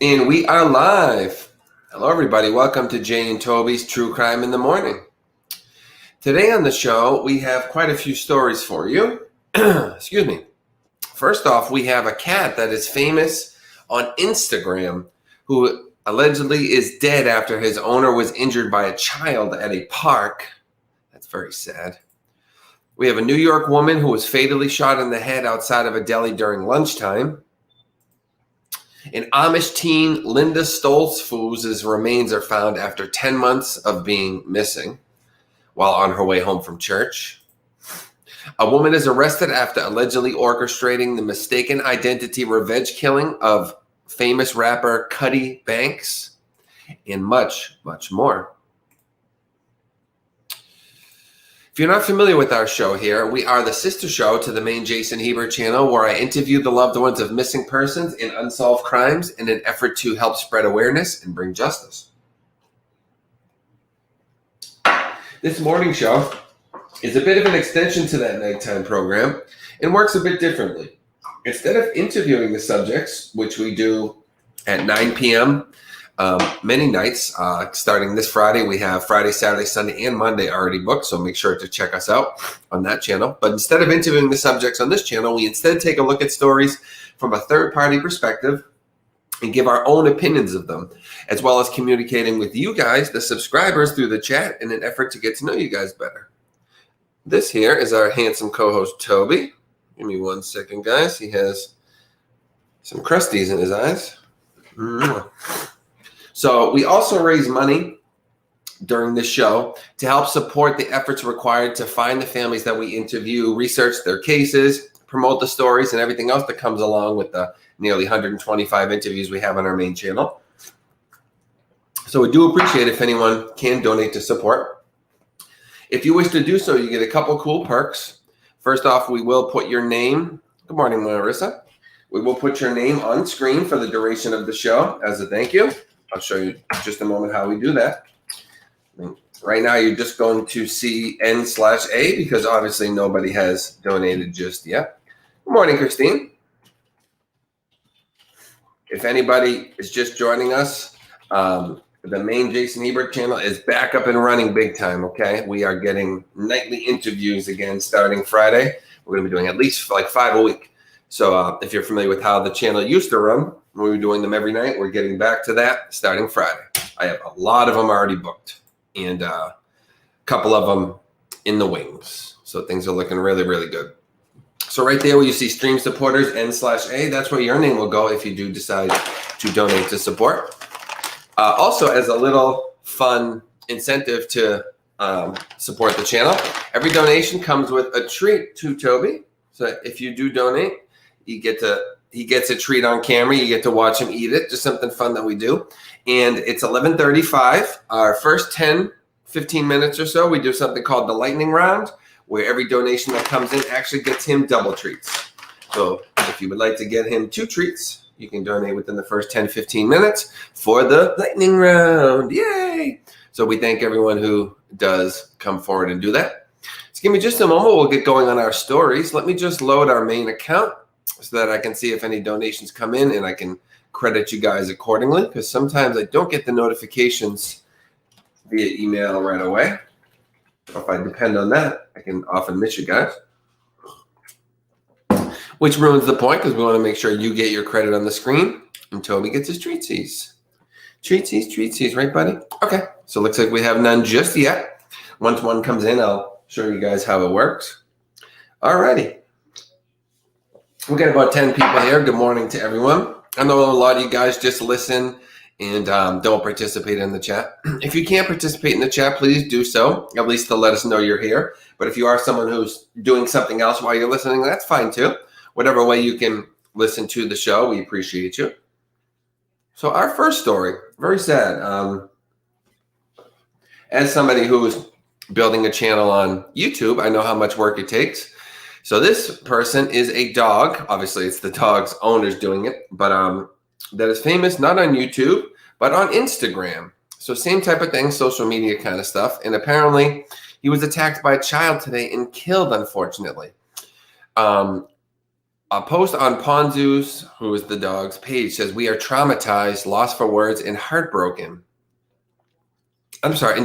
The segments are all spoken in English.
And we are live. Hello, everybody. Welcome to Jay and Toby's True Crime in the Morning. Today on the show, we have quite a few stories for you. Excuse me. First off, we have a cat that is famous on Instagram who allegedly is dead after his owner was injured by a child at a park. That's very sad. We have a New York woman who was fatally shot in the head outside of a deli during lunchtime. An Amish teen, Linda Stoltzfus's remains are found after 10 months of being missing while on her way home from church. A woman is arrested after allegedly orchestrating the mistaken identity revenge killing of famous rapper Cuddy Banks, and much, much more. If you're not familiar with our show here, we are the sister show to the main Jason Hebert channel, where I interview the loved ones of missing persons and unsolved crimes in an effort to help spread awareness and bring justice. This morning show is a bit of an extension to that nighttime program and works a bit differently. Instead of interviewing the subjects, which we do at 9 p.m., many nights, starting this Friday, we have Friday, Saturday, Sunday, and Monday already booked, so make sure to check us out on that channel. But instead of interviewing the subjects on this channel, we instead take a look at stories from a third-party perspective and give our own opinions of them, as well as communicating with you guys, the subscribers, through the chat in an effort to get to know you guys better. This here is our handsome co-host, Toby. Give me 1 second, guys. He has some crusties in his eyes. So we also raise money during this show to help support the efforts required to find the families that we interview, research their cases, promote the stories, and everything else that comes along with the nearly 125 interviews we have on our main channel. So we do appreciate if anyone can donate to support. If you wish to do so, you get a couple cool perks. First off, we will put your name. Good morning, Marissa. We will put your name on screen for the duration of the show as a thank you. I'll show you in just a moment how we do that. Right now, you're just going to see N/A because obviously nobody has donated just yet. Good morning, Christine. If anybody is just joining us, the main Jason Hebert channel is back up and running big time, okay? We are getting nightly interviews again starting Friday. We're going to be doing at least like 5 a week. So if you're familiar with how the channel used to run, we were doing them every night. We're getting back to that starting Friday. I have a lot of them already booked and a couple of them in the wings. So things are looking really, really good. So right there where you see stream supporters N/A, that's where your name will go if you do decide to donate to support. Also, as a little fun incentive to support the channel, every donation comes with a treat to Toby. So if you do donate, he gets a treat on camera. You get to watch him eat it. Just something fun that we do. And it's 11:35. Our first 10, 15 minutes or so, we do something called the lightning round, where every donation that comes in actually gets him double treats. So if you would like to get him 2 treats, you can donate within the first 10, 15 minutes for the lightning round. Yay! So we thank everyone who does come forward and do that. So give me just a moment. We'll get going on our stories. Let me just load our main account so that I can see if any donations come in and I can credit you guys accordingly, because sometimes I don't get the notifications via email right away. If I depend on that, I can often miss you guys, which ruins the point because we want to make sure you get your credit on the screen and Toby gets his treatsies. Treatsies, right, buddy? Okay, so it looks like we have none just yet. Once one comes in, I'll show you guys how it works. Alrighty. We got about 10 people here. Good morning to everyone. I know a lot of you guys just listen and don't participate in the chat. If you can't participate in the chat, please do so, at least to let us know you're here. But if you are someone who's doing something else while you're listening, that's fine too. Whatever way you can listen to the show, we appreciate you. So our first story, very sad. As somebody who's building a channel on YouTube, I know how much work it takes. So this person is a dog. Obviously, it's the dog's owner's doing it, but that is famous not on YouTube, but on Instagram. So same type of thing, social media kind of stuff. And apparently, he was attacked by a child today and killed, unfortunately. A post on Ponzu's, who is the dog's page, says, "We are traumatized, lost for words, and heartbroken." I'm sorry,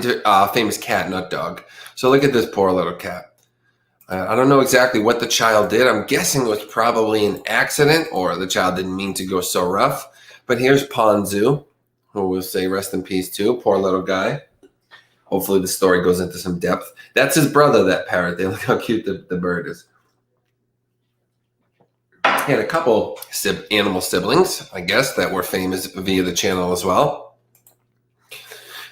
famous cat, not dog. So look at this poor little cat. I don't know exactly what the child did. I'm guessing it was probably an accident or the child didn't mean to go so rough. But here's Ponzu, who will say rest in peace too. Poor little guy. Hopefully the story goes into some depth. That's his brother, that parrot. Look how cute the bird is. He had a couple animal siblings, I guess, that were famous via the channel as well.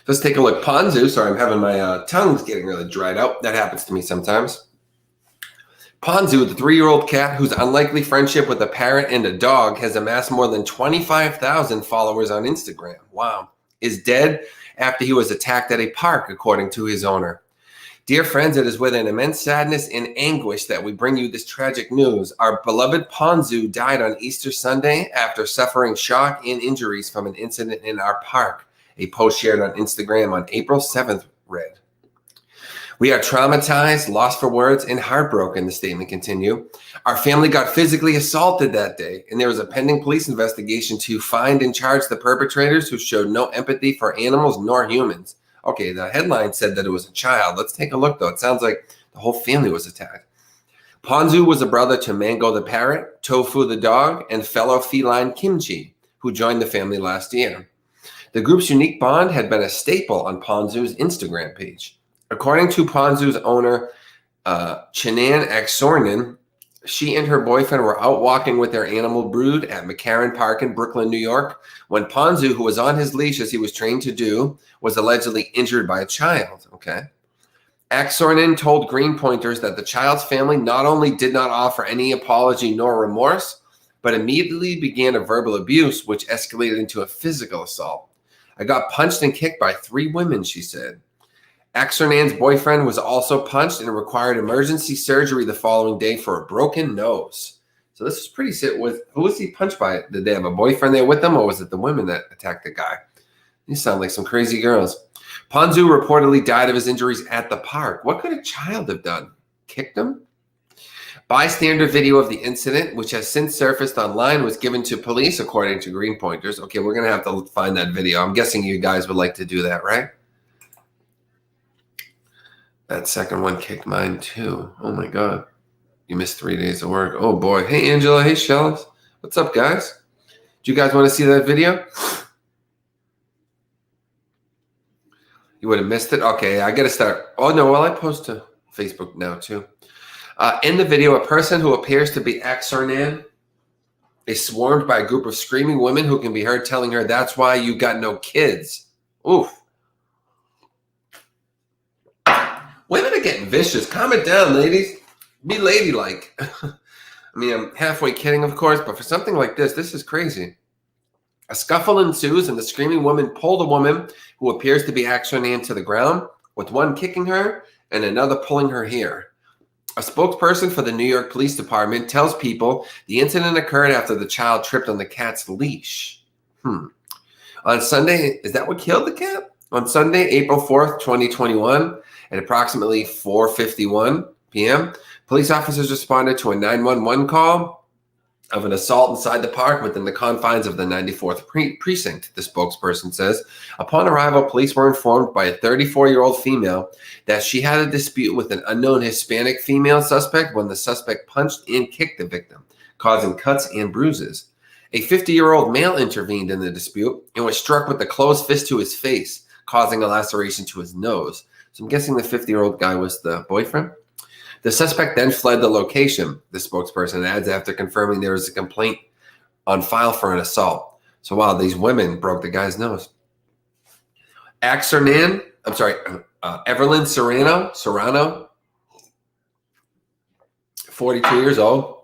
Let's take a look. Ponzu, sorry, I'm having my tongue's getting really dried out. That happens to me sometimes. Ponzu, the 3-year-old cat whose unlikely friendship with a parrot and a dog has amassed more than 25,000 followers on Instagram. Wow. Is dead after he was attacked at a park, according to his owner. Dear friends, it is with an immense sadness and anguish that we bring you this tragic news. Our beloved Ponzu died on Easter Sunday after suffering shock and injuries from an incident in our park. A post shared on Instagram on April 7th read, "We are traumatized, lost for words, and heartbroken," the statement continued. "Our family got physically assaulted that day, and there was a pending police investigation to find and charge the perpetrators who showed no empathy for animals nor humans." Okay, the headline said that it was a child. Let's take a look, though. It sounds like the whole family was attacked. Ponzu was a brother to Mango the parrot, Tofu the dog, and fellow feline Kimchi, who joined the family last year. The group's unique bond had been a staple on Ponzu's Instagram page. According to Ponzu's owner, Chinan Aksornan, she and her boyfriend were out walking with their animal brood at McCarran Park in Brooklyn, New York, when Ponzu, who was on his leash as he was trained to do, was allegedly injured by a child. Okay. Aksornan told Greenpointers that the child's family not only did not offer any apology nor remorse, but immediately began a verbal abuse, which escalated into a physical assault. "I got punched and kicked by 3 women," she said. Aksornan's boyfriend was also punched and required emergency surgery the following day for a broken nose. So this is pretty sick. Who was he punched by? Did they have a boyfriend there with them, or was it the women that attacked the guy? These sound like some crazy girls. Ponzu reportedly died of his injuries at the park. What could a child have done? Kicked him? Bystander video of the incident, which has since surfaced online, was given to police, according to Greenpointers. Okay, we're going to have to find that video. I'm guessing you guys would like to do that, right? That second one kicked mine too. Oh my God. You missed 3 days of work. Oh boy. Hey, Angela. Hey, Shellis. What's up, guys? Do you guys want to see that video? You would have missed it? Okay, I got to start. Oh, no. Well, I post to Facebook now too. In the video, a person who appears to be Aksornan is swarmed by a group of screaming women who can be heard telling her, "That's why you got no kids." Oof. Women are getting vicious. Calm it down, ladies. Be ladylike. I mean, I'm halfway kidding, of course, but for something like this is crazy. A scuffle ensues, and the screaming woman pulled a woman who appears to be Aksornan to the ground, with one kicking her and another pulling her hair. A spokesperson for the New York Police Department tells people the incident occurred after the child tripped on the cat's leash. On Sunday, is that what killed the cat? On Sunday, April 4th, 2021, at approximately 4:51 p.m., police officers responded to a 911 call of an assault inside the park within the confines of the 94th precinct, the spokesperson says. Upon arrival, police were informed by a 34-year-old female that she had a dispute with an unknown Hispanic female suspect when the suspect punched and kicked the victim, causing cuts and bruises. A 50-year-old male intervened in the dispute and was struck with a closed fist to his face, causing a laceration to his nose. So I'm guessing the 50-year-old guy was the boyfriend. The suspect then fled the location, the spokesperson adds, after confirming there was a complaint on file for an assault. So wow, these women broke the guy's nose. Evelyn Serrano, 42 years old,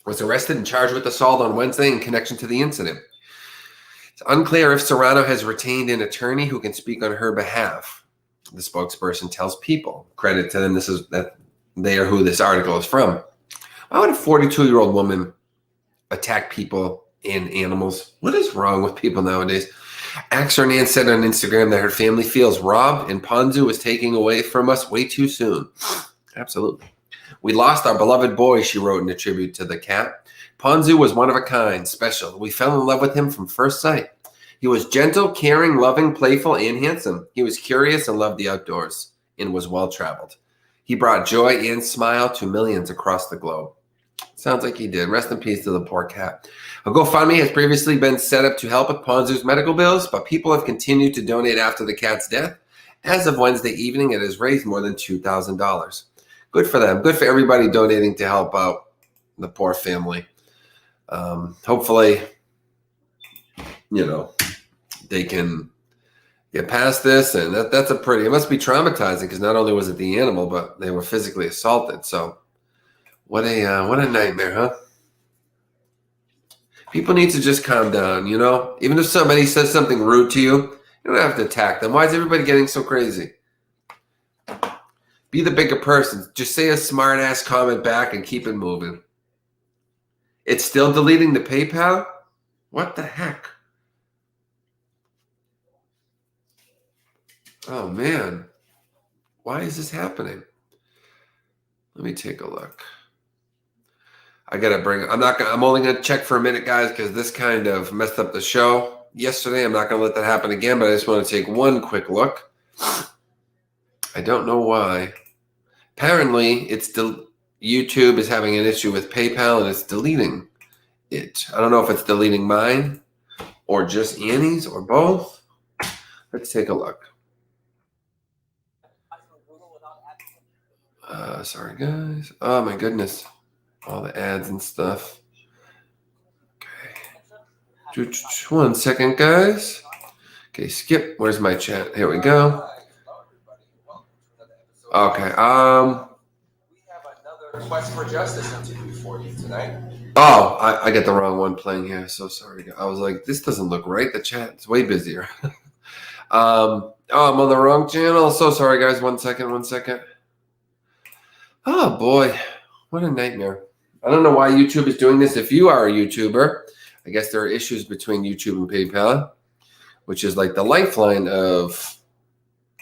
was arrested and charged with assault on Wednesday in connection to the incident. It's unclear if Serrano has retained an attorney who can speak on her behalf. The spokesperson tells People. Credit to them. They are who this article is from. Why would a 42-year-old woman attack people and animals? What is wrong with people nowadays? Aksornan said on Instagram that her family feels robbed and Ponzu was taking away from us way too soon. Absolutely. We lost our beloved boy, she wrote in a tribute to the cat. Ponzu was one of a kind, special. We fell in love with him from first sight. He was gentle, caring, loving, playful, and handsome. He was curious and loved the outdoors and was well-traveled. He brought joy and smile to millions across the globe. Sounds like he did. Rest in peace to the poor cat. A GoFundMe has previously been set up to help with Ponzu's medical bills, but people have continued to donate after the cat's death. As of Wednesday evening, it has raised more than $2,000. Good for them. Good for everybody donating to help out the poor family. Hopefully, they can get past this. And that's it must be traumatizing because not only was it the animal, but they were physically assaulted. So what a nightmare, huh? People need to just calm down, Even if somebody says something rude to you, you don't have to attack them. Why is everybody getting so crazy? Be the bigger person. Just say a smart-ass comment back and keep it moving. It's still deleting the PayPal? What the heck? Oh, man. Why is this happening? Let me take a look. I'm only going to check for a minute, guys, because this kind of messed up the show yesterday. I'm not going to let that happen again, but I just want to take one quick look. I don't know why. Apparently, YouTube is having an issue with PayPal, and it's deleting it. I don't know if it's deleting mine or just Annie's or both. Let's take a look. Sorry, guys. Oh, my goodness. All the ads and stuff. Okay. 1 second, guys. Okay, skip. Where's my chat? Here we go. Okay. We have another Quest for Justice interview for you tonight. Oh, I got the wrong one playing here. So sorry. I was like, this doesn't look right. The chat's way busier. I'm on the wrong channel. So sorry, guys. 1 second. Oh, boy. What a nightmare. I don't know why YouTube is doing this. If you are a YouTuber, I guess there are issues between YouTube and PayPal, which is like the lifeline of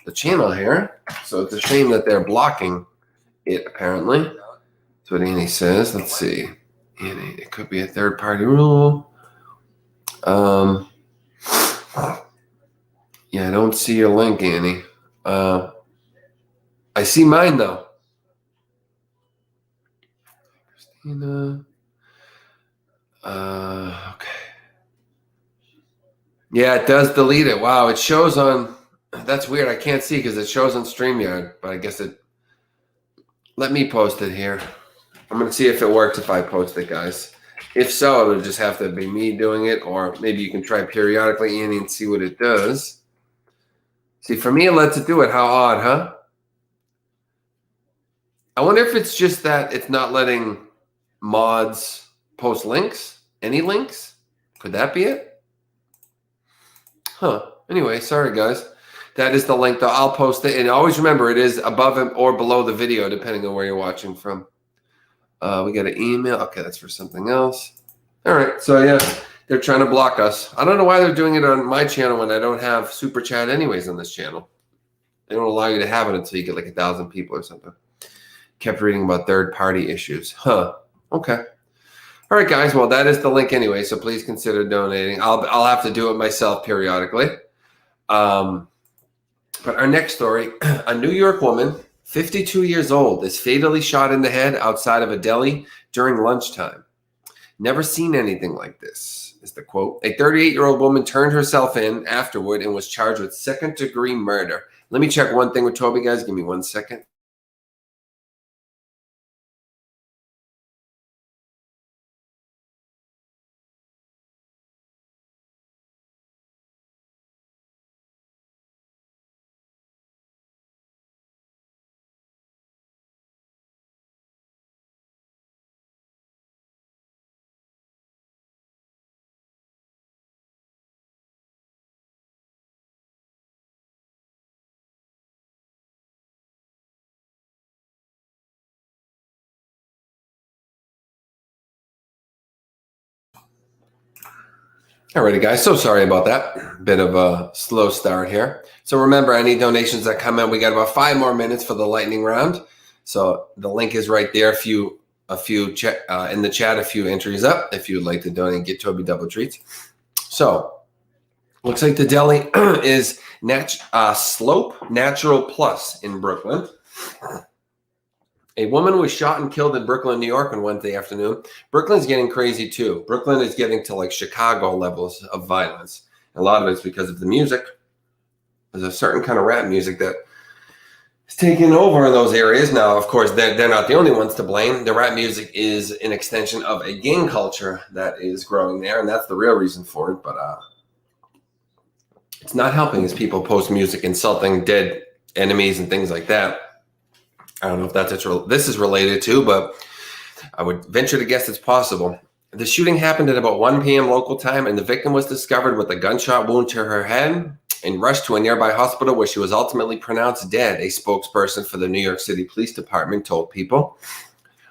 the channel here. So it's a shame that they're blocking it, apparently. That's what Annie says. Let's see. Annie, it could be a third-party rule. Yeah, I don't see your link, Annie. I see mine, though. Christina. Okay. Yeah, it does delete it. Wow, it shows on... That's weird. I can't see because it shows on StreamYard, but I guess it... Let me post it here. I'm going to see if it works if I post it, guys. If so, it'll just have to be me doing it, or maybe you can try periodically, Annie, and see what it does. See, for me, it lets it do it. How odd, huh? I wonder if it's just that it's not letting mods post links. Any links? Could that be it? Huh. Anyway, sorry, guys. That is the link, though. I'll post it. And always remember, it is above or below the video, depending on where you're watching from. We got an email. Okay, that's for something else. All right. So, yeah, they're trying to block us. I don't know why they're doing it on my channel when I don't have Super Chat anyways on this channel. They don't allow you to have it until you get like 1,000 people or something. Kept reading about third-party issues. Huh. Okay. All right, guys. Well, that is the link anyway, so please consider donating. I'll have to do it myself periodically. But our next story, a New York woman, 52 years old, is fatally shot in the head outside of a deli during lunchtime. Never seen anything like this, is the quote. A 38-year-old woman turned herself in afterward and was charged with second-degree murder. Let me check one thing with Toby, guys. Give me 1 second. Alrighty, guys. So sorry about that. Bit of a slow start here. So remember, any donations that come in, we got about 5 more minutes for the lightning round. So the link is right there. If you a few in the chat, a few entries up if you would like to donate, get Toby double treats. So looks like the deli is Slope Natural Plus in Brooklyn. A woman was shot and killed in Brooklyn, New York on Wednesday afternoon. Brooklyn's getting crazy too. Brooklyn is getting to like Chicago levels of violence. A lot of it's because of the music. There's a certain kind of rap music that is taking over in those areas. Now, of course, they're not the only ones to blame. The rap music is an extension of a gang culture that is growing there, and that's the real reason for it. But it's not helping as people post music insulting dead enemies and things like that. I don't know if that's what this is related to, but I would venture to guess it's possible. The shooting happened at about 1 p.m. local time, and the victim was discovered with a gunshot wound to her head and rushed to a nearby hospital where she was ultimately pronounced dead, a spokesperson for the New York City Police Department told People.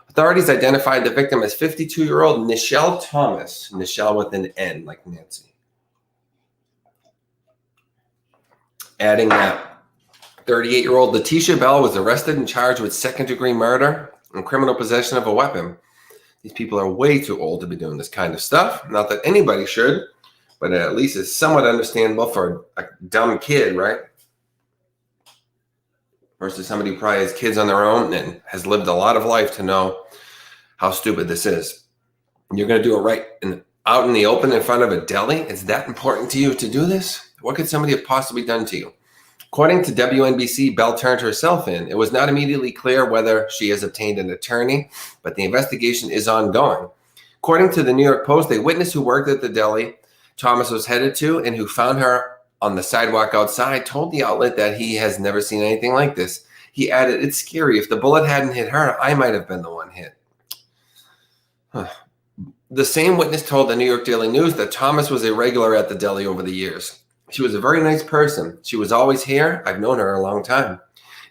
Authorities identified the victim as 52-year-old Nichelle Thomas, Nichelle with an N, like Nancy. Adding that 38-year-old Letitia Bell was arrested and charged with second-degree murder and criminal possession of a weapon. These people are way too old to be doing this kind of stuff. Not that anybody should, but at least it's somewhat understandable for a dumb kid, right? Versus somebody who probably has kids on their own and has lived a lot of life to know how stupid this is. You're going to do it right out in the open in front of a deli? Is that important to you to do this? What could somebody have possibly done to you? According to WNBC, Bell turned herself in. It was not immediately clear whether she has obtained an attorney, but the investigation is ongoing. According to the New York Post, a witness who worked at the deli Thomas was headed to and who found her on the sidewalk outside told the outlet that he has never seen anything like this. He added, "It's scary. If the bullet hadn't hit her, I might have been the one hit." The same witness told the New York Daily News that Thomas was a regular at the deli over the years. "She was a very nice person. She was always here. I've known her a long time."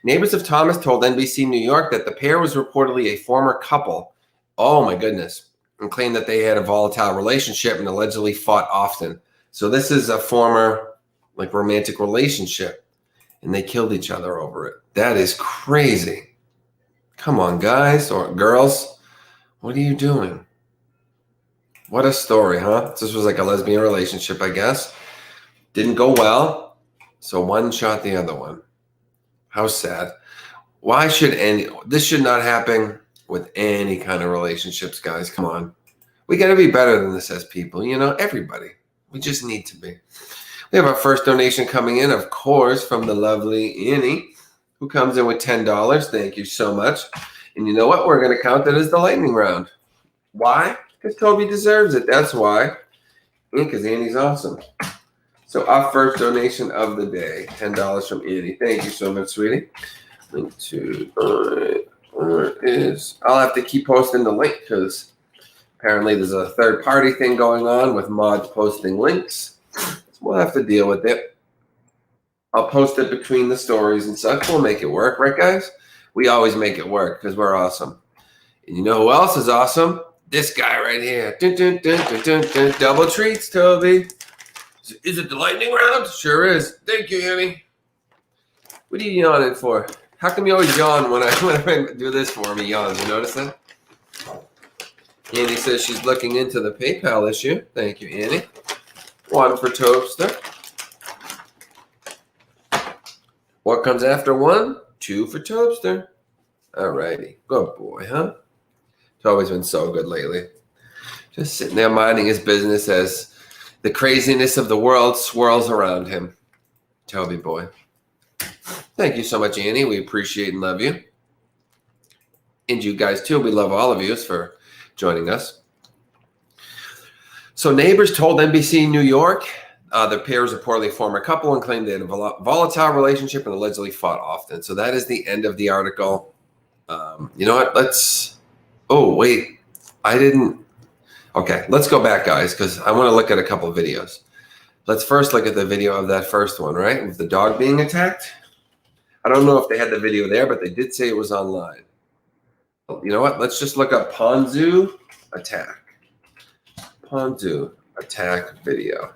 Neighbors of Thomas told NBC New York that the pair was reportedly a former couple. Oh my goodness. And claimed that they had a volatile relationship and allegedly fought often. So this is a former romantic relationship and they killed each other over it. That is crazy. Come on, guys or girls. What are you doing? What a story, huh? This was like a lesbian relationship, I guess. Didn't go well, so one shot the other one. How sad. Why should this should not happen with any kind of relationships, guys. Come on. We got to be better than this as people, everybody. We just need to be. We have our first donation coming in, of course, from the lovely Annie, who comes in with $10. Thank you so much. And you know what? We're going to count that as the lightning round. Why? Because Toby deserves it. That's why. And because Annie's awesome. So our first donation of the day, $10 from Annie. Thank you so much, sweetie. Link to I'll have to keep posting the link because apparently there's a third-party thing going on with mods posting links. So we'll have to deal with it. I'll post it between the stories and such. We'll make it work, right, guys? We always make it work because we're awesome. And you know who else is awesome? This guy right here. Dun, dun, dun, dun, dun, dun. Double treats, Toby. Is it the lightning round? Sure is. Thank you, Annie. What are you yawning for? How come you always yawn when I do this for me? Yawns. You notice that? Annie says she's looking into the PayPal issue. Thank you, Annie. One for Toaster. What comes after one? Two for Toaster. All righty. Good boy, huh? Toby's been so good lately. Just sitting there minding his business as the craziness of the world swirls around him. Toby boy. Thank you so much, Annie. We appreciate and love you. And you guys, too. We love all of you for joining us. So neighbors told NBC New York the pair was reportedly a former couple and claimed they had a volatile relationship and allegedly fought often. So that is the end of the article. You know what? Oh, wait. Okay, let's go back, guys, because I want to look at a couple of videos. Let's first look at the video of that first one, right? With the dog being attacked. I don't know if they had the video there, but they did say it was online. You know what? Let's just look up Ponzu attack. Ponzu attack video.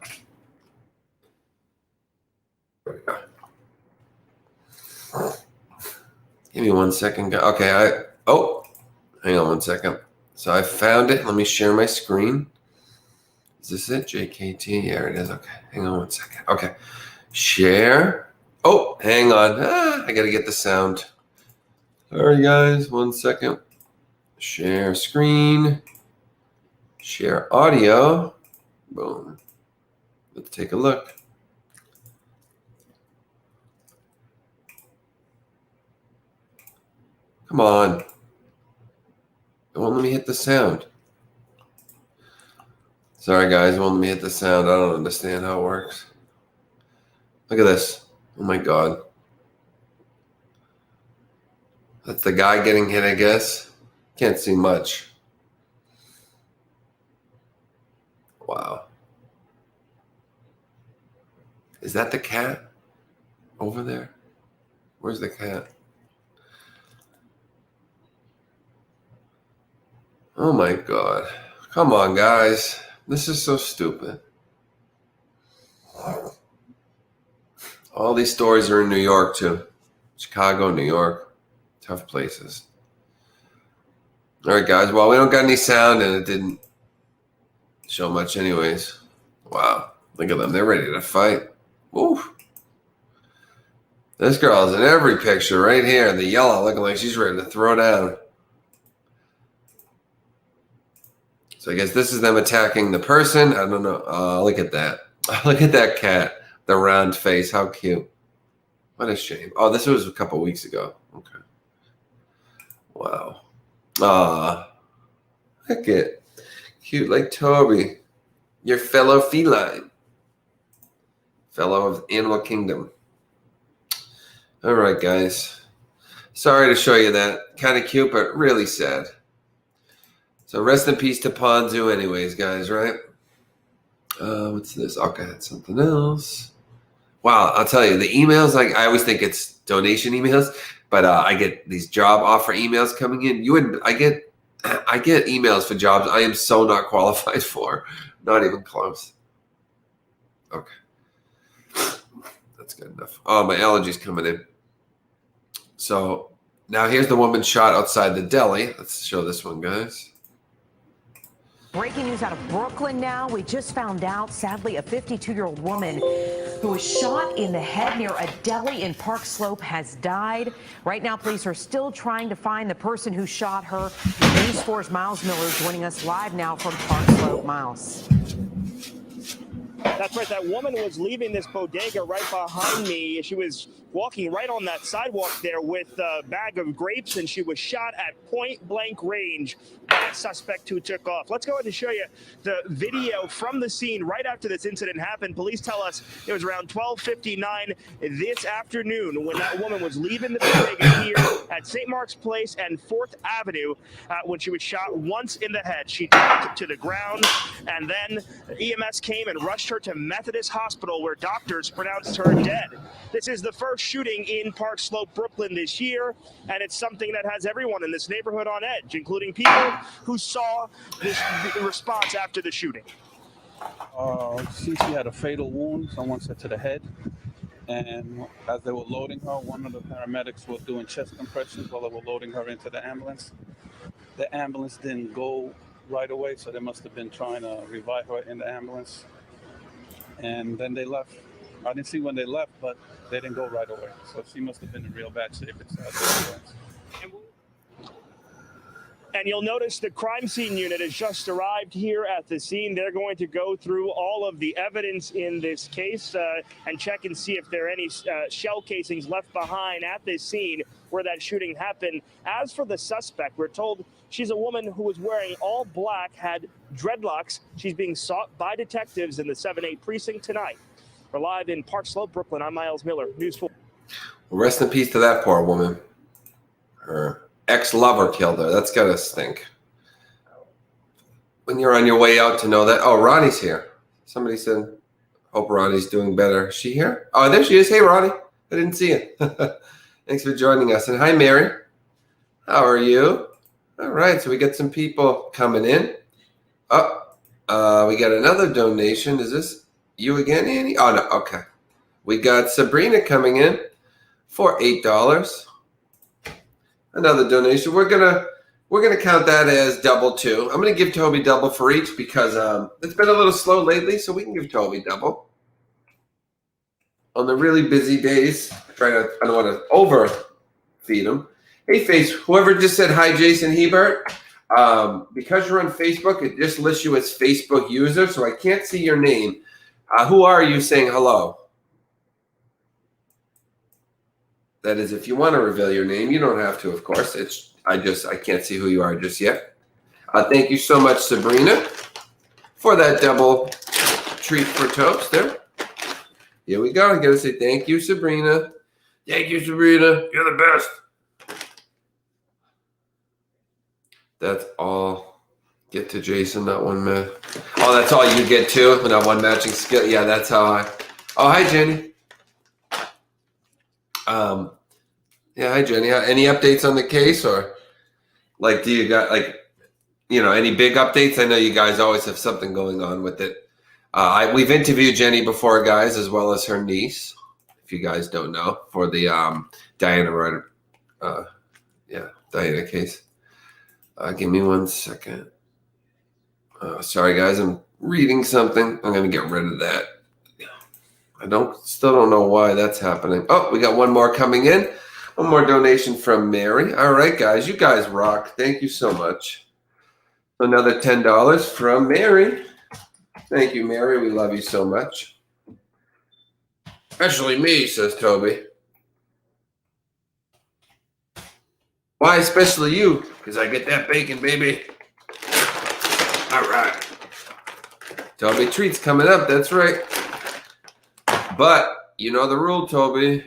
There we go. Give me 1 second. Okay. Hang on one second. So I found it. Let me share my screen. Is this it? JKT? Yeah, it is. Okay. Hang on one second. Okay. Share. Oh, hang on. I got to get the sound. Sorry, guys. 1 second. Share screen. Share audio. Boom. Let's take a look. Come on. It won't let me hit the sound. Sorry, guys. It won't let me hit the sound. I don't understand how it works. Look at this. Oh, my God. That's the guy getting hit, I guess. Can't see much. Wow. Is that the cat over there? Where's the cat? Oh, my God. Come on, guys. This is so stupid. All these stories are in New York, too. Chicago, New York. Tough places. All right, guys. Well, we don't got any sound, and it didn't show much anyways. Wow. Look at them. They're ready to fight. Ooh. This girl is in every picture right here. The yellow looking like she's ready to throw down. So I guess this is them attacking the person. I don't know. Look at that. Look at that cat. The round face. How cute. What a shame. Oh, this was a couple weeks ago. Okay. Wow. Look it. Cute like Toby. Your fellow feline. Fellow of Animal Kingdom. All right, guys. Sorry to show you that. Kind of cute, but really sad. So rest in peace to Ponzu anyways, guys, right? What's this? Okay, that's something else. Wow, I'll tell you, the emails, like I always think it's donation emails, but I get these job offer emails coming in. I get emails for jobs I am so not qualified for. Not even close. Okay. That's good enough. Oh, my allergies coming in. So now here's the woman shot outside the deli. Let's show this one, guys. Breaking news out of Brooklyn now. We just found out, sadly, a 52-year-old woman who was shot in the head near a deli in Park Slope has died. Right now, police are still trying to find the person who shot her. News 4's Miles Miller joining us live now from Park Slope. Miles. That's right. That woman was leaving this bodega right behind me. She was walking right on that sidewalk there with a bag of grapes, and she was shot at point-blank range by a suspect who took off. Let's go ahead and show you the video from the scene right after this incident happened. Police tell us it was around 12:59 this afternoon when that woman was leaving the bodega here at St. Mark's Place and 4th Avenue when she was shot once in the head. She dropped to the ground, and then EMS came and rushed her to Methodist Hospital, where doctors pronounced her dead. This is the first shooting in Park Slope, Brooklyn this year, and it's something that has everyone in this neighborhood on edge, including people who saw this response after the shooting. She had a fatal wound, someone said, to the head. And as they were loading her, one of the paramedics was doing chest compressions while they were loading her into the ambulance. The ambulance didn't go right away, so they must have been trying to revive her in the ambulance. And then they left. I didn't see when they left, but they didn't go right away. So she must have been in real bad shape inside the ambulance. And you'll notice the crime scene unit has just arrived here at the scene. They're going to go through all of the evidence in this case and check and see if there are any shell casings left behind at this scene where that shooting happened. As for the suspect, we're told she's a woman who was wearing all black, had dreadlocks. She's being sought by detectives in the 7-8 precinct tonight. We're live in Park Slope, Brooklyn. I'm Miles Miller, News 4. Well, rest in peace to that poor woman. Her ex-lover killed her. That's gotta stink. When you're on your way out to know that, oh, Ronnie's here. Somebody said, hope Ronnie's doing better. Is she here? Oh, there she is. Hey, Ronnie. I didn't see you. Thanks for joining us. And hi, Mary. How are you? All right, so we got some people coming in. Oh, we got another donation. Is this you again, Annie? Oh, no, okay. We got Sabrina coming in for $8. Another donation. We're we're going to count that as double too. I'm going to give Toby double for each because it's been a little slow lately, so we can give Toby double. On the really busy days, I don't want to overfeed him. Hey, Face, whoever just said hi, Jason Hebert, because you're on Facebook, it just lists you as Facebook user, so I can't see your name. Who are you saying hello? That is, if you want to reveal your name, you don't have to, of course. I can't see who you are just yet. Thank you so much, Sabrina, for that double treat for Topes there. Here we go. I gotta say thank you, Sabrina. Thank you, Sabrina. You're the best. That's all. Get to Jason, not one match. Oh, that's all you get too? Not one matching skill? Yeah, that's how I... Oh, hi, Jenny. Yeah, hi, Jenny. Any updates on the case? Or, like, do you got, like, any big updates? I know you guys always have something going on with it. We've interviewed Jenny before, guys, as well as her niece, if you guys don't know, for the Diana case. Give me 1 second. Sorry, guys, I'm reading something. I'm going to get rid of that. Still don't know why that's happening. Oh, we got one more coming in. One more donation from Mary. All right, guys, you guys rock. Thank you so much. Another $10 from Mary. Thank you, Mary. We love you so much. Especially me, says Toby. Why especially you? Because I get that bacon, baby. All right. Toby treats coming up. That's right. But you know the rule, Toby.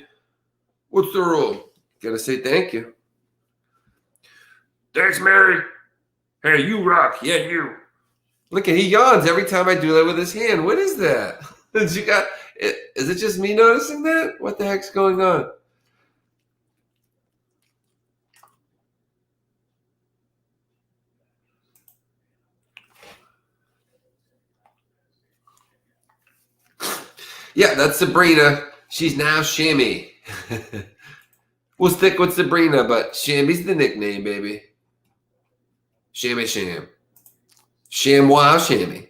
What's the rule? Gotta say thank you. Thanks, Mary. Hey, you rock. Yeah, you. Look at, he yawns every time I do that with his hand. What is that? Is it just me noticing that? What the heck's going on? Yeah, that's Sabrina. She's now Shammy. We'll stick with Sabrina, but Shammy's the nickname, baby. Shammy Sham. Shamwow Shammy.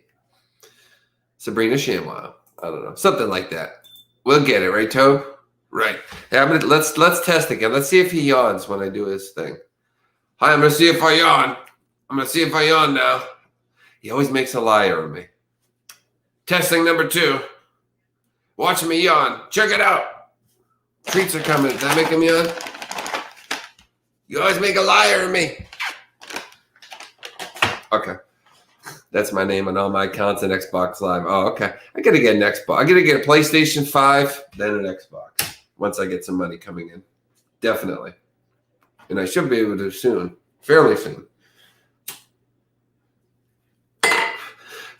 Sabrina Shamwow. I don't know. Something like that. We'll get it, right, Tobe? Right. Hey, let's test again. Let's see if he yawns when I do his thing. Hi, I'm going to see if I yawn. I'm going to see if I yawn now. He always makes a liar of me. Testing number 2. Watch me yawn. Check it out. Treats are coming. Did I make him yawn? You always make a liar of me. Okay. That's my name on all my accounts at Xbox Live. Oh, okay. I got to get an Xbox. I got to get a PlayStation 5, then an Xbox once I get some money coming in. Definitely. And I should be able to soon. Fairly soon.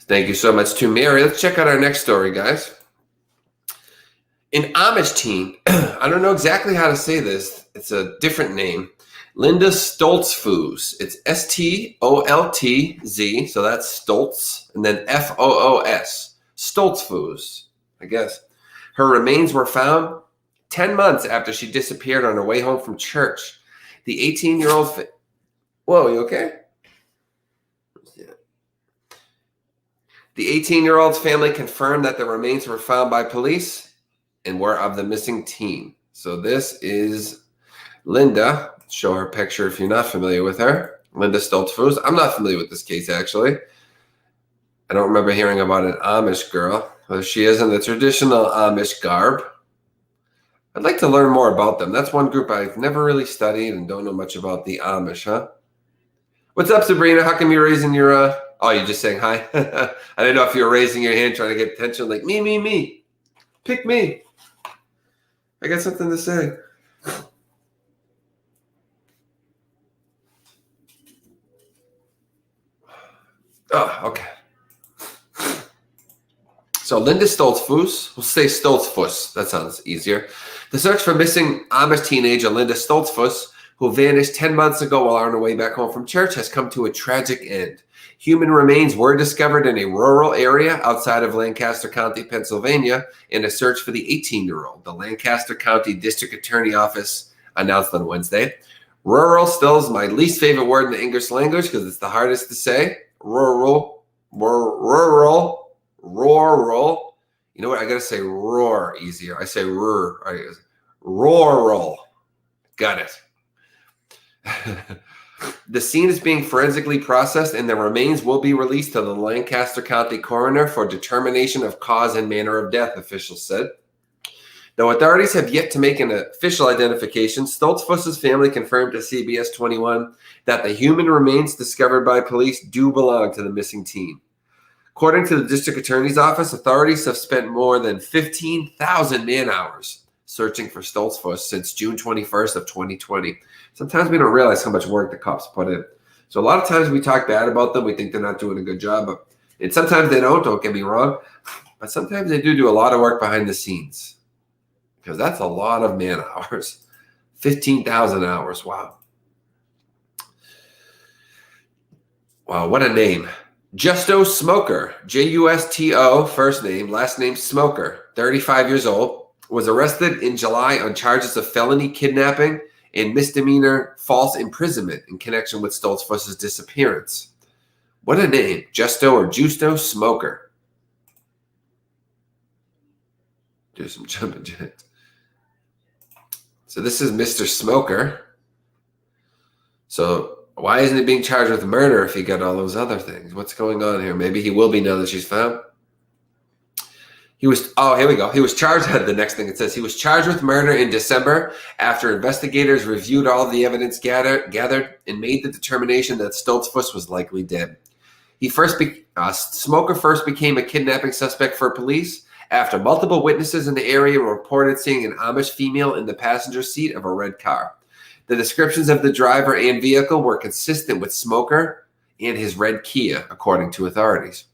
Thank you so much to Mary. Let's check out our next story, guys. An Amish teen, I don't know exactly how to say this. It's a different name. Linda Stoltzfus. It's Stoltz, so that's Stoltz, and then Foos. Stoltzfus, I guess. Her remains were found 10 months after she disappeared on her way home from church. The 18-year-old... Whoa, you okay? Yeah. The 18-year-old's family confirmed that the remains were found by police and were of the missing teen. So this is Linda. Show her picture if you're not familiar with her. Linda Stoltzfus. I'm not familiar with this case, actually. I don't remember hearing about an Amish girl. Well, she is in the traditional Amish garb. I'd like to learn more about them. That's one group I've never really studied and don't know much about, the Amish, huh? What's up, Sabrina? How come you're raising your... Oh, you're just saying hi? I didn't know if you were raising your hand trying to get attention. Like, me. Pick me. I got something to say. Oh, okay. So Linda Stoltzfus, we'll say Stoltzfus, that sounds easier. The search for missing Amish teenager Linda Stoltzfus, who vanished 10 months ago while on her way back home from church, has come to a tragic end. Human remains were discovered in a rural area outside of Lancaster County, Pennsylvania, in a search for the 18-year-old. The Lancaster County District Attorney Office announced on Wednesday. Rural still is my least favorite word in the English language because it's the hardest to say. Rural. You know what? I got to say roar easier. I say roar. Rural. Got it. The scene is being forensically processed and the remains will be released to the Lancaster County coroner for determination of cause and manner of death, officials said. Though authorities have yet to make an official identification, Stoltzfus's family confirmed to CBS 21 that the human remains discovered by police do belong to the missing teen. According to the district attorney's office, authorities have spent more than 15,000 man-hours searching for Stoltzfus since June 21st of 2020. Sometimes we don't realize how much work the cops put in. So a lot of times we talk bad about them. We think they're not doing a good job. And sometimes they don't get me wrong. But sometimes they do a lot of work behind the scenes. Because that's a lot of man hours. 15,000 hours. Wow. Wow, what a name. Justo Smoker, Justo, first name, last name Smoker, 35 years old, was arrested in July on charges of felony kidnapping and misdemeanor false imprisonment in connection with Stoltzfus's disappearance. What a name, Justo Smoker. Do some jumping jacks. So this is Mr. Smoker. So why isn't he being charged with murder if he got all those other things? What's going on here? Maybe he will be now that she's found. Here we go. He was charged, the next thing it says, he was charged with murder in December after investigators reviewed all the evidence gathered and made the determination that Stoltzfus was likely dead. Smoker first became a kidnapping suspect for police after multiple witnesses in the area reported seeing an Amish female in the passenger seat of a red car. The descriptions of the driver and vehicle were consistent with Smoker and his red Kia, according to authorities.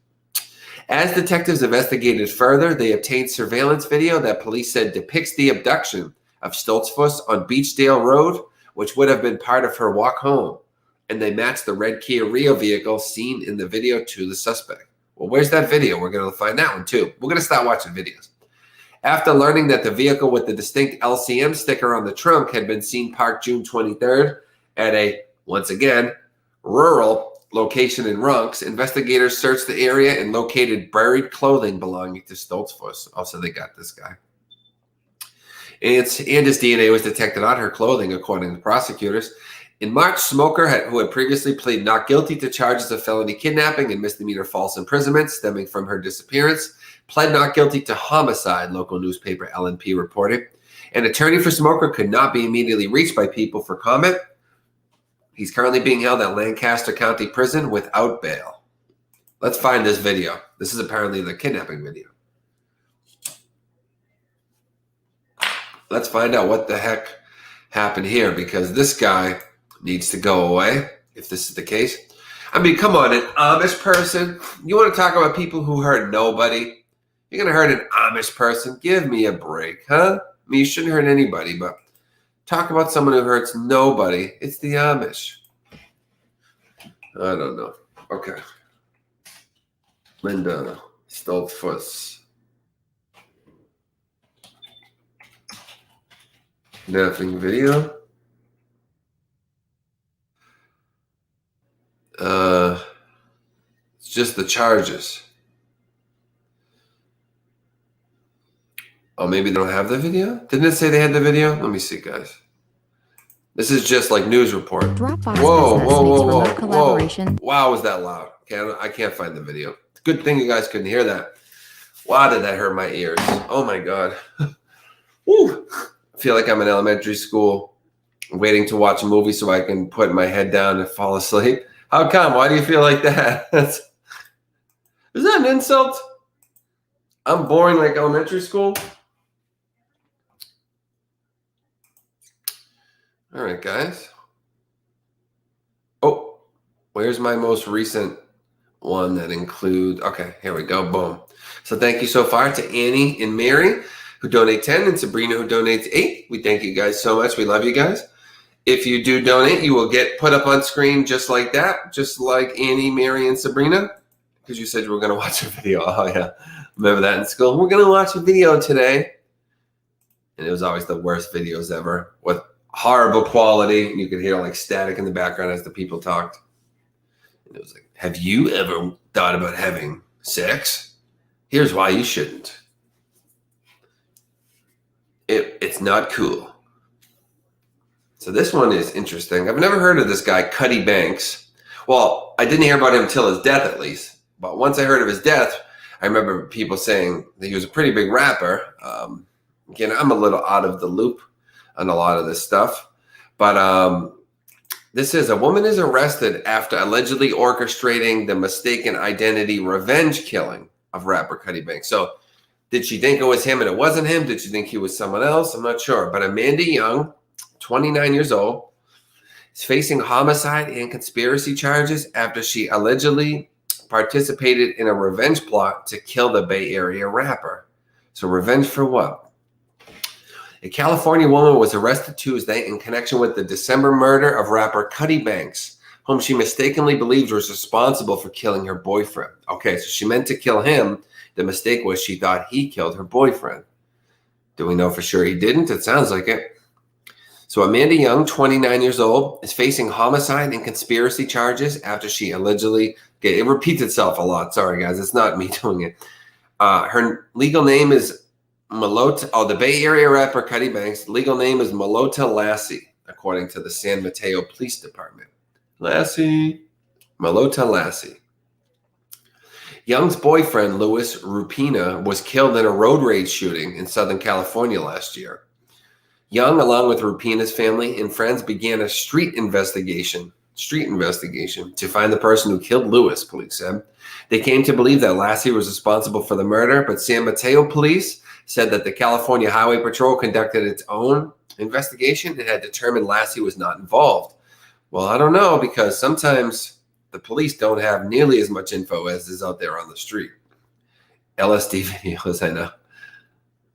As detectives investigated further, they obtained surveillance video that police said depicts the abduction of Stoltzfus on Beachdale Road, which would have been part of her walk home, and they matched the red Kia Rio vehicle seen in the video to the suspect. Well, where's that video? We're going to find that one too. We're going to start watching videos. After learning that the vehicle with the distinct LCM sticker on the trunk had been seen parked June 23rd at a, once again, rural location in Runks, investigators searched the area and located buried clothing belonging to Stoltzfus. Also, they got this guy. And his DNA was detected on her clothing, according to prosecutors. In March, Smoker, who had previously pleaded not guilty to charges of felony kidnapping and misdemeanor false imprisonment stemming from her disappearance, pled not guilty to homicide, local newspaper LNP reported. An attorney for Smoker could not be immediately reached by people for comment. He's currently being held at Lancaster County Prison without bail. Let's find this video. This is apparently the kidnapping video. Let's find out what the heck happened here, because this guy needs to go away, if this is the case. I mean, come on, an Amish person? You want to talk about people who hurt nobody? You're going to hurt an Amish person? Give me a break, huh? I mean, you shouldn't hurt anybody, but talk about someone who hurts nobody. It's the Amish. I don't know. Okay. Linda Stoltzfus. Nothing video. It's just the charges. Oh, maybe they don't have the video? Didn't it say they had the video? Let me see, guys. This is just like news report. Dropbox Whoa. collaboration. Wow, was that loud? Okay, I can't find the video. Good thing you guys couldn't hear that. Wow, did that hurt my ears. Oh my God. Woo. I feel like I'm in elementary school waiting to watch a movie so I can put my head down and fall asleep. How come? Why do you feel like that? Is that an insult? I'm boring like elementary school? All right, guys. Oh, where's my most recent one that include? Okay, here we go. Boom. So thank you so far to Annie and Mary who donate 10 and Sabrina who donates 8. We thank you guys so much. We love you guys. If you do donate, you will get put up on screen just like that, just like Annie, Mary, and Sabrina, because you said you were going to watch a video. Oh, yeah. Remember that in school? We're going to watch a video today. And it was always the worst videos ever with horrible quality. You could hear like static in the background as the people talked. And it was like, have you ever thought about having sex? Here's why you shouldn't. It's not cool. So this one is interesting. I've never heard of this guy, Cuddy Banks. Well, I didn't hear about him until his death, at least. But once I heard of his death, I remember people saying that he was a pretty big rapper. Again, I'm a little out of the loop on a lot of this stuff. But this is a woman is arrested after allegedly orchestrating the mistaken identity revenge killing of rapper Cuddy Banks. So did she think it was him and it wasn't him? Did she think he was someone else? I'm not sure. But Amanda Young, 29 years old, is facing homicide and conspiracy charges after she allegedly participated in a revenge plot to kill the Bay Area rapper. So revenge for what? A California woman was arrested Tuesday in connection with the December murder of rapper Cuddy Banks, whom she mistakenly believed was responsible for killing her boyfriend. Okay, so she meant to kill him. The mistake was she thought he killed her boyfriend. Do we know for sure he didn't? It sounds like it. So Amanda Young, 29 years old, is facing homicide and conspiracy charges after she allegedly, okay, it repeats itself a lot. Sorry, guys, it's not me doing it. Her legal name is the Bay Area rapper Cuddy Banks' legal name is Malota Lassie, according to the San Mateo Police Department. Malota Lassie. Young's boyfriend, Louis Rupina, was killed in a road rage shooting in Southern California last year. Young, along with Rupina's family and friends, began a street investigation to find the person who killed Louis, police said. They came to believe that Lassie was responsible for the murder, but San Mateo police said that the California Highway Patrol conducted its own investigation and had determined Lassie was not involved. Well, I don't know, because sometimes the police don't have nearly as much info as is out there on the street. LSD videos, I know.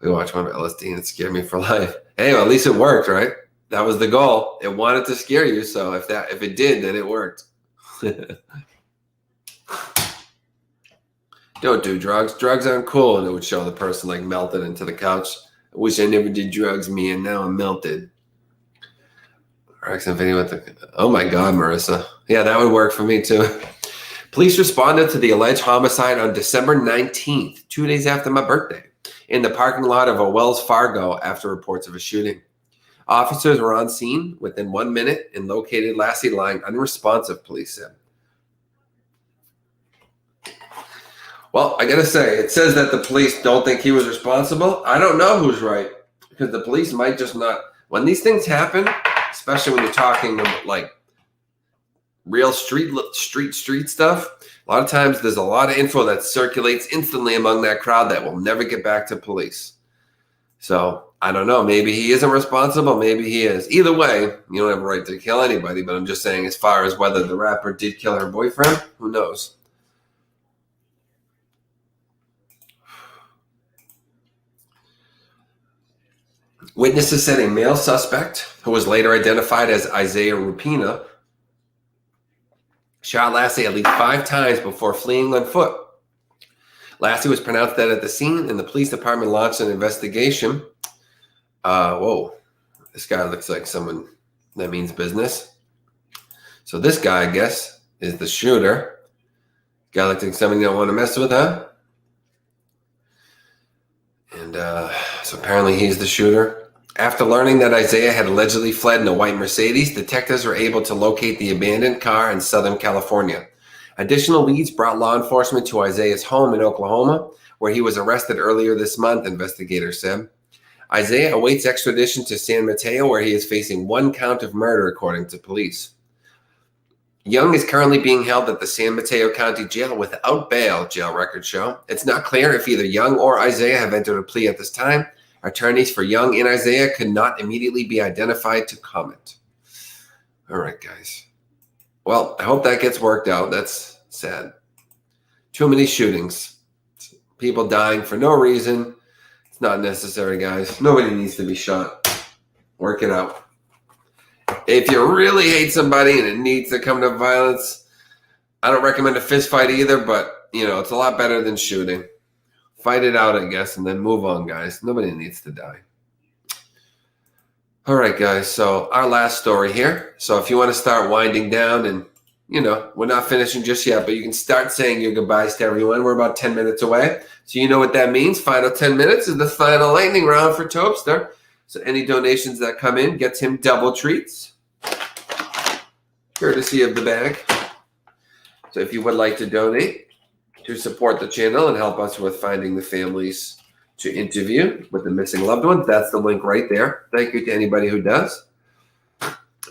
We watched one of LSD and it scared me for life. Anyway, at least it worked, right? That was the goal. It wanted to scare you, so if it did, then it worked. Don't do drugs. Drugs aren't cool. And it would show the person like melted into the couch. I wish I never did drugs, me, and now I'm melted. Oh my God, Marissa. Yeah, that would work for me too. Police responded to the alleged homicide on December 19th, 2 days after my birthday, in the parking lot of a Wells Fargo after reports of a shooting. Officers were on scene within 1 minute and located Lassie lying unresponsive, police said. Well, I got to say, it says that the police don't think he was responsible. I don't know who's right, because the police might just not. When these things happen, especially when you're talking like real street stuff, a lot of times there's a lot of info that circulates instantly among that crowd that will never get back to police. So I don't know. Maybe he isn't responsible. Maybe he is. Either way, you don't have a right to kill anybody. But I'm just saying, as far as whether the rapper did kill her boyfriend, who knows? Witnesses said a male suspect, who was later identified as Isaiah Rupina, shot Lassie at least 5 times before fleeing on foot. Lassie was pronounced dead at the scene, and the police department launched an investigation. Whoa, this guy looks like someone that means business. So this guy, I guess, is the shooter. Guy looks like someone you don't want to mess with, huh? And so apparently he's the shooter. After learning that Isaiah had allegedly fled in a white Mercedes, detectives were able to locate the abandoned car in Southern California. Additional leads brought law enforcement to Isaiah's home in Oklahoma, where he was arrested earlier this month, investigators said. Isaiah awaits extradition to San Mateo, where he is facing 1 count of murder, according to police. Young is currently being held at the San Mateo County Jail without bail, jail records show. It's not clear if either Young or Isaiah have entered a plea at this time. Attorneys for Young and Isaiah could not immediately be identified to comment. All right, guys. Well, I hope that gets worked out. That's sad. Too many shootings. People dying for no reason. It's not necessary, guys. Nobody needs to be shot. Work it out. If you really hate somebody and it needs to come to violence, I don't recommend a fist fight either, but, it's a lot better than shooting. Fight it out, I guess, and then move on, guys. Nobody needs to die. All right, guys. So our last story here. So if you want to start winding down and, we're not finishing just yet, but you can start saying your goodbyes to everyone. We're about 10 minutes away. So you know what that means. Final 10 minutes is the final lightning round for Topster. So any donations that come in gets him double treats, courtesy of the bag. So if you would like to donate to support the channel and help us with finding the families to interview with the missing loved ones, that's the link right there. Thank you to anybody who does.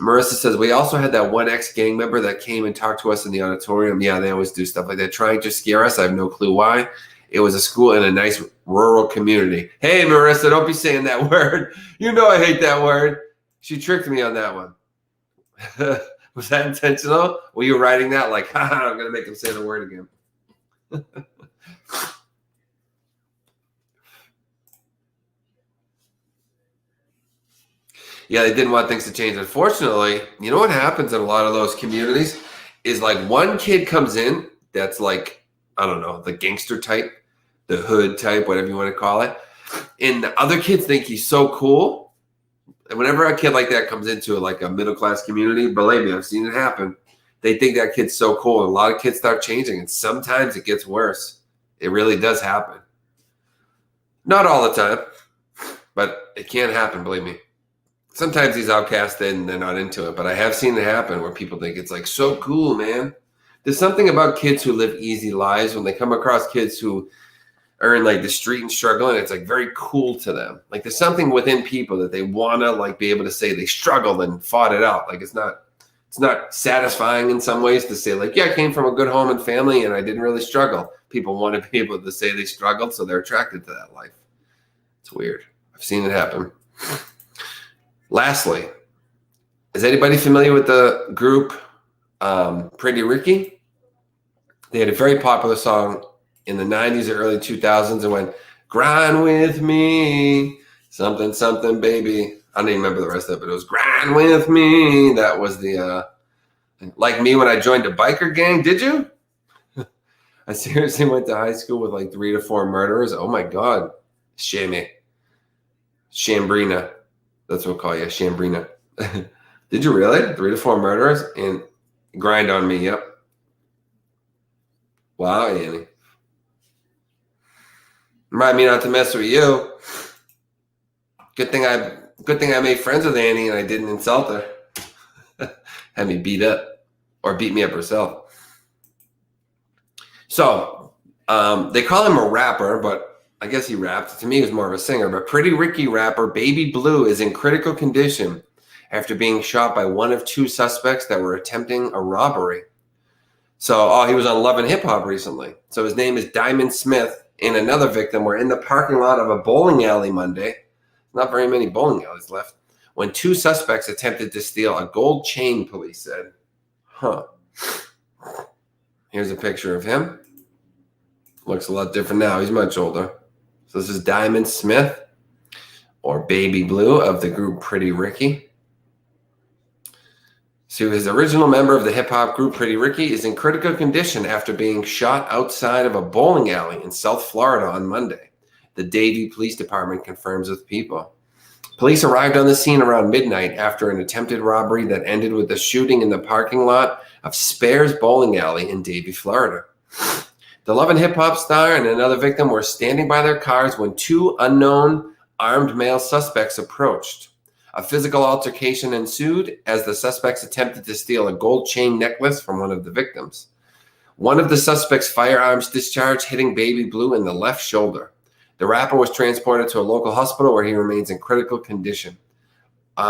Marissa says, we also had that one ex-gang member that came and talked to us in the auditorium. Yeah, they always do stuff like that, trying to scare us. I have no clue why. It was a school in a nice rural community. Hey, Marissa, don't be saying that word. You know I hate that word. She tricked me on that one. Was that intentional? Were you writing that like, haha, I'm going to make him say the word again? Yeah, they didn't want things to change. Unfortunately, you know what happens in a lot of those communities is like one kid comes in that's like, I don't know, the gangster type, the hood type, whatever you want to call it. And the other kids think he's so cool. And whenever a kid like that comes into like a middle-class community, believe me, I've seen it happen. They think that kid's so cool. And a lot of kids start changing. And sometimes it gets worse. It really does happen. Not all the time, but it can happen, believe me. Sometimes he's outcasted and they're not into it, but I have seen it happen where people think it's like so cool, man. There's something about kids who live easy lives when they come across kids who are in like the street and struggling. It's like very cool to them. Like there's something within people that they want to like be able to say they struggled and fought it out. Like it's not satisfying in some ways to say like, yeah, I came from a good home and family and I didn't really struggle. People want to be able to say they struggled, so they're attracted to that life. It's weird. I've seen it happen. Lastly, is anybody familiar with the group Pretty Ricky? They had a very popular song in the 90s or early 2000s. It went, grind with me, something, something, baby. I don't even remember the rest of it, but it was grind with me. That was the, like me when I joined a biker gang. Did you? I seriously went to high school with like 3 to 4 murderers. Oh my God. Shambrina. That's what we'll call you, Shambrina. Did you really? 3 to 4 murderers and grind on me. Yep. Wow, Annie. Remind me not to mess with you. Good thing I made friends with Annie and I didn't insult her. Had me beat up or beat me up herself. So they call him a rapper, but I guess he rapped. To me, he was more of a singer. But Pretty Ricky rapper Baby Blue is in critical condition after being shot by one of 2 suspects that were attempting a robbery. So, he was on Love and Hip Hop recently. So his name is Diamond Smith, and another victim were in the parking lot of a bowling alley Monday. Not very many bowling alleys left. When 2 suspects attempted to steal a gold chain, police said. Here's a picture of him. Looks a lot different now. He's much older. So this is Diamond Smith, or Baby Blue, of the group Pretty Ricky. So his original member of the hip-hop group Pretty Ricky is in critical condition after being shot outside of a bowling alley in South Florida on Monday. The Davie Police Department confirms with People. Police arrived on the scene around midnight after an attempted robbery that ended with a shooting in the parking lot of Spares Bowling Alley in Davie, Florida. The Love and Hip Hop star and another victim were standing by their cars when 2 unknown armed male suspects approached. A physical altercation ensued as the suspects attempted to steal a gold chain necklace from one of the victims. One of the suspects' firearms discharged, hitting Baby Blue in the left shoulder. The rapper was transported to a local hospital where he remains in critical condition.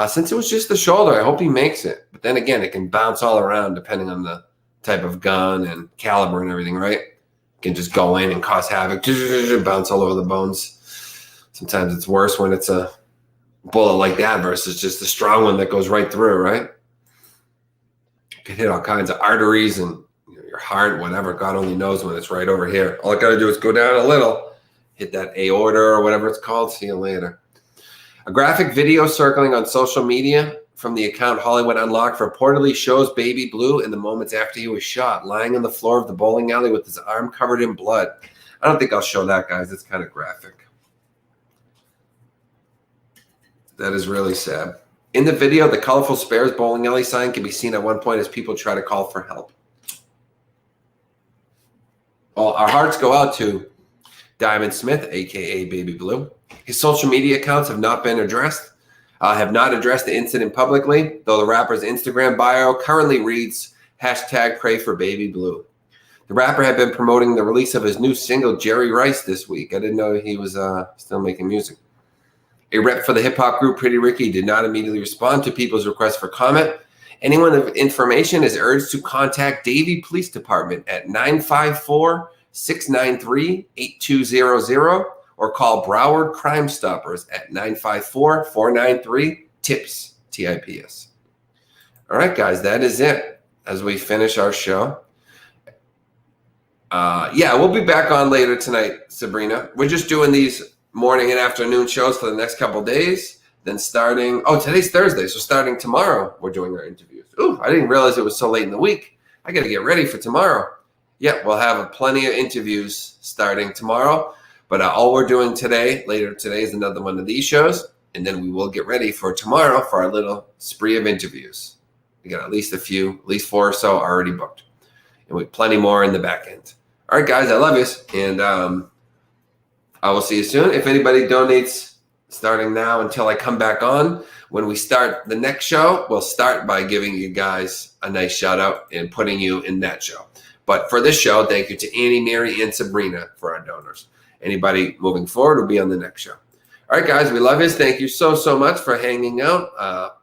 Since it was just the shoulder, I hope he makes it. But then again, it can bounce all around depending on the type of gun and caliber and everything, right? Can just go in and cause havoc, bounce all over the bones. Sometimes it's worse when it's a bullet like that versus just a strong one that goes right through, right? It can hit all kinds of arteries and your heart, whatever. God only knows when it's right over here. All I got to do is go down a little, hit that aorta or whatever it's called. See you later. A graphic video circling on social media from the account Hollywood Unlocked reportedly shows Baby Blue in the moments after he was shot, lying on the floor of the bowling alley with his arm covered in blood. I don't think I'll show that, guys. It's kind of graphic. That is really sad. In the video, the colorful Spares bowling alley sign can be seen at one point as people try to call for help. Well, our hearts go out to Diamond Smith, a.k.a. Baby Blue. His social media accounts have not been addressed, have not addressed the incident publicly, though the rapper's Instagram bio currently reads, #pray for Baby Blue. The rapper had been promoting the release of his new single, Jerry Rice, this week. I didn't know he was still making music. A rep for the hip-hop group Pretty Ricky did not immediately respond to people's request for comment. Anyone of information is urged to contact Davie Police Department at 954-693-8200 or call Broward Crime Stoppers at 954-493-TIPS, TIPS. All right, guys, that is it as we finish our show. We'll be back on later tonight, Sabrina. We're just doing these morning and afternoon shows for the next couple days. Then today's Thursday, so starting tomorrow, we're doing our interviews. Ooh, I didn't realize it was so late in the week. I got to get ready for tomorrow. Yeah, we'll have plenty of interviews starting tomorrow. But all we're doing later today is another one of these shows. And then we will get ready for tomorrow for our little spree of interviews. We got at least 4 or so already booked. And we have plenty more in the back end. All right, guys, I love you. And I will see you soon. If anybody donates starting now until I come back on, when we start the next show, we'll start by giving you guys a nice shout out and putting you in that show. But for this show, thank you to Annie, Mary, and Sabrina for our donors. Anybody moving forward will be on the next show. All right, guys, we love you. Thank you so much for hanging out,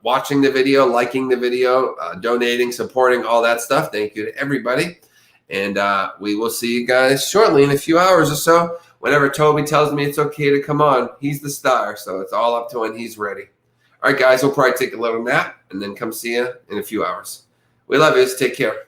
watching the video, liking the video, donating, supporting, all that stuff. Thank you to everybody. And we will see you guys shortly in a few hours or so. Whenever Toby tells me it's okay to come on, he's the star. So it's all up to when he's ready. All right, guys, we'll probably take a little nap and then come see you in a few hours. We love you. Take care.